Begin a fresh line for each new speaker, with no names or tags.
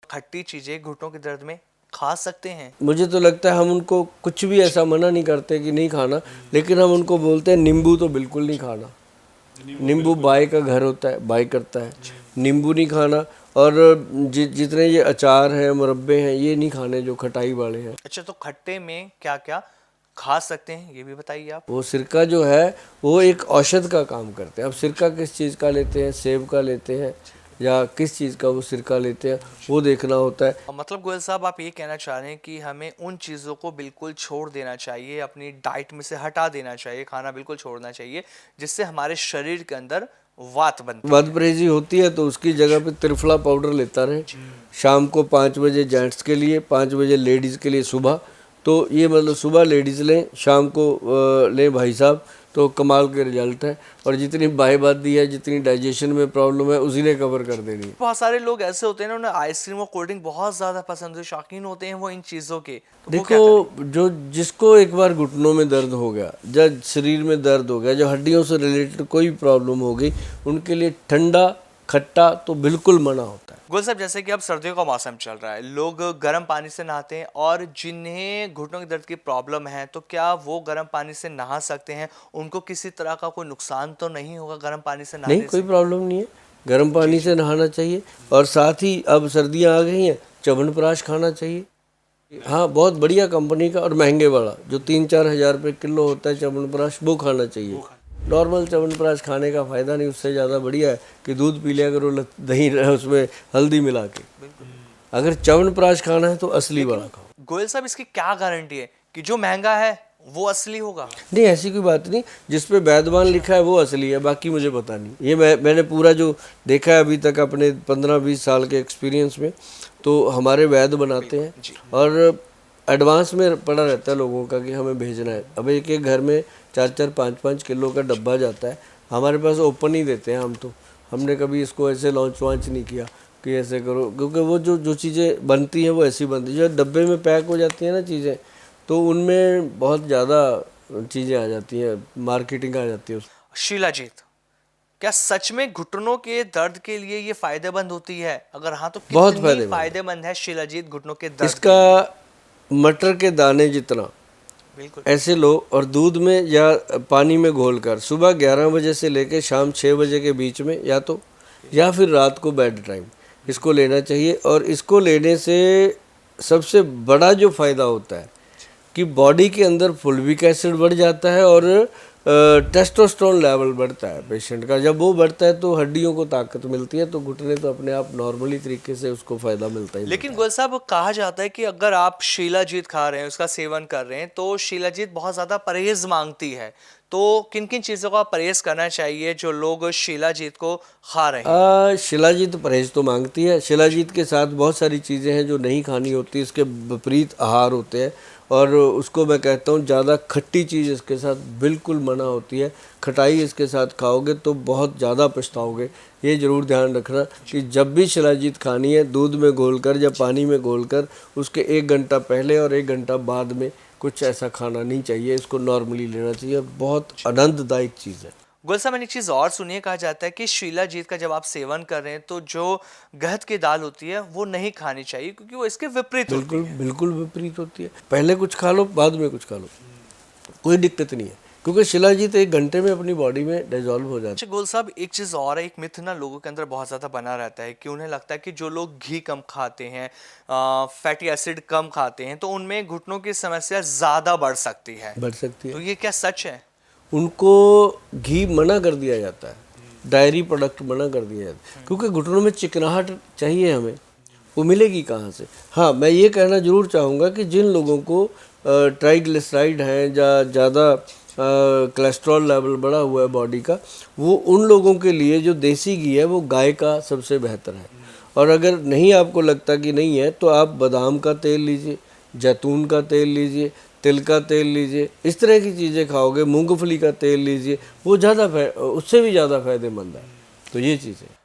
खट्टी चीजें घुटनों के दर्द में खा सकते हैं?
मुझे तो लगता है हम उनको कुछ भी ऐसा मना नहीं करते कि नहीं खाना, लेकिन हम उनको बोलते हैं नींबू तो बिल्कुल नहीं खाना। नींबू बाय का घर होता है, बाय करता है। नींबू नहीं खाना, और जितने ये अचार हैं, मुरब्बे हैं, ये नहीं खाने जो खटाई वाले हैं।
अच्छा, तो खट्टे में क्या क्या खा सकते हैं ये भी बताइए आप।
वो सिरका जो है वो एक औषध का काम करते हैं। अब सिरका किस चीज़ का लेते हैं, सेब का लेते हैं या किस चीज़ का वो सिरका लेते हैं, वो देखना होता है।
मतलब गोयल साहब, आप ये कहना चाह रहे हैं कि हमें उन चीज़ों को बिल्कुल छोड़ देना चाहिए, अपनी डाइट में से हटा देना चाहिए, खाना बिल्कुल छोड़ना चाहिए, जिससे हमारे शरीर के अंदर वात बनती है।
वात परहेजी होती है तो उसकी जगह पे त्रिफला पाउडर लेता रहे। शाम को 5 बजे जेंट्स के लिए, 5 बजे लेडीज़ के लिए सुबह। तो ये मतलब सुबह लेडीज़ लें, शाम को लें भाई साहब, तो कमाल के रिजल्ट है। और जितनी बाई बात दी है, जितनी डाइजेशन में प्रॉब्लम है, उसी ने कवर कर देनी है।
बहुत सारे लोग ऐसे होते हैं ना, उन्हें आइसक्रीम और कोल्ड ड्रिंक बहुत ज़्यादा पसंद है, शौकीन होते हैं वो इन चीज़ों के, तो वो क्या
देखो,
करें?
जो जिसको एक बार घुटनों में दर्द हो गया, जब शरीर में दर्द हो गया, जो हड्डियों से रिलेटेड कोई प्रॉब्लम हो गई, उनके लिए ठंडा खट्टा तो बिल्कुल मना होता है।
गुल साहब, जैसे कि अब सर्दियों का मौसम चल रहा है, लोग गर्म पानी से नहाते हैं, और जिन्हें घुटनों के दर्द की प्रॉब्लम है तो क्या वो गर्म पानी से नहा सकते हैं? उनको किसी तरह का कोई नुकसान तो नहीं होगा गर्म पानी से
नहीं,
नहाने
कोई
से?
प्रॉब्लम नहीं है, गर्म पानी से नहाना चाहिए। और साथ ही अब सर्दियाँ आ गई हैं, च्यवनप्राश खाना चाहिए। हाँ, बहुत बढ़िया कंपनी का और महंगे वाला, जो 3-4 हज़ार रुपये किलो होता है च्यवनप्राश, वो खाना चाहिए। नॉर्मल च्यवनप्राश खाने का फ़ायदा नहीं, उससे ज़्यादा बढ़िया है कि दूध पी लिया करो दही उसमें हल्दी मिला के। अगर च्यवनप्राश खाना है तो असली वाला खाओ।
गोयल साहब, इसकी क्या गारंटी है कि जो महंगा है वो असली होगा?
नहीं, ऐसी कोई बात नहीं। जिस पे वैद्यवान लिखा है वो असली है, बाकी मुझे पता नहीं। ये मैंने पूरा जो देखा है अभी तक अपने 15-20 साल के एक्सपीरियंस में, तो हमारे वैद्य बनाते हैं और एडवांस में पड़ा रहता है लोगों का कि हमें भेजना है। अब एक एक घर में 4-4, 5-5 किलो का डब्बा जाता है। हमारे पास ओपन ही देते हैं हम तो। हमने कभी इसको ऐसे लॉन्च वांच नहीं किया कि ऐसे करो, क्योंकि वो जो चीज़ें बनती हैं वो ऐसी बनती है। जो डब्बे में पैक हो जाती हैं ना चीज़ें, तो उनमें बहुत ज़्यादा चीज़ें आ जाती हैं, मार्केटिंग आ जाती है।
शिलाजीत, क्या सच में घुटनों के दर्द के लिए ये फायदेमंद होती है? अगर हाँ, तो
बहुत
कितनी
फायदेमंद है।
फायदेमंद है शिलाजीत घुटनों के दर्द के
इसका
लिए?
मटर के दाने जितना
बिल्कुल।
ऐसे लो और दूध में या पानी में घोलकर सुबह 11 बजे से लेकर शाम 6 बजे के बीच में, या फिर रात को बेड टाइम, इसको लेना चाहिए। और इसको लेने से सबसे बड़ा जो फ़ायदा होता है कि बॉडी के अंदर फुल्विक एसिड बढ़ जाता है और टेस्टोस्टेरोन लेवल बढ़ता है पेशेंट का। जब वो बढ़ता है तो हड्डियों को ताकत मिलती है, तो घुटने तो अपने आप नॉर्मली तरीके से उसको फ़ायदा मिलता ही।
लेकिन गोयल साहब, कहा जाता है कि अगर आप शिलाजीत खा रहे हैं, उसका सेवन कर रहे हैं, तो शिलाजीत बहुत ज़्यादा परहेज मांगती है। तो किन किन चीज़ों का परहेज करना चाहिए जो लोग शिलाजीत को खा रहे हैं?
शिलाजीत परहेज तो मांगती है। शिलाजीत के साथ बहुत सारी चीज़ें हैं जो नहीं खानी होती, इसके विपरीत आहार होते हैं। और उसको मैं कहता हूँ ज़्यादा खट्टी चीज़ इसके साथ बिल्कुल मना होती है। खटाई इसके साथ खाओगे तो बहुत ज़्यादा पछताओगे। ये ज़रूर ध्यान रखना कि जब भी शिलाजीत खानी है, दूध में घोलकर या पानी में घोलकर, उसके 1 घंटा पहले और 1 घंटा बाद में कुछ ऐसा खाना नहीं चाहिए। इसको नॉर्मली लेना चाहिए। बहुत आनंददायक चीज़ है।
गोयल साहब, मैंने एक चीज़ और सुनी है, कहा जाता है कि शिलाजीत का जब आप सेवन कर रहे हैं तो जो गहत की दाल होती है वो नहीं खानी चाहिए, क्योंकि वो इसके विपरीत होती
बिल्कुल
है।
बिल्कुल विपरीत होती है। पहले कुछ खा लो, बाद में कुछ खा लो, कोई दिक्कत नहीं है, क्योंकि शिलाजीत 1 घंटे में अपनी बॉडी में डिजॉल्व हो जाती है।
अच्छा गोयल साहब, एक चीज़ और है, एक मिथ ना लोगों के अंदर बहुत ज़्यादा बना रहता है कि उन्हें लगता है कि जो लोग घी कम खाते हैं, फैटी एसिड कम खाते हैं, तो उनमें घुटनों की समस्या ज़्यादा बढ़ सकती है।
बढ़ सकती
तो
है।
ये क्या सच है?
उनको घी मना कर दिया जाता है, डायरी प्रोडक्ट मना कर दिया जाता है, क्योंकि घुटनों में चिकनाहट चाहिए हमें, वो मिलेगी कहाँ से। हाँ, मैं ये कहना ज़रूर चाहूँगा कि जिन लोगों को ट्राइग्लिसराइड है या ज़्यादा कोलेस्ट्रॉल लेवल बढ़ा हुआ है बॉडी का, वो उन लोगों के लिए जो देसी घी है वो गाय का सबसे बेहतर है। और अगर नहीं आपको लगता कि नहीं है, तो आप बादाम का तेल लीजिए, जैतून का तेल लीजिए, तिल का तेल लीजिए, इस तरह की चीज़ें खाओगे। मूंगफली का तेल लीजिए, वो उससे भी ज़्यादा फायदेमंद है। तो ये चीज़ें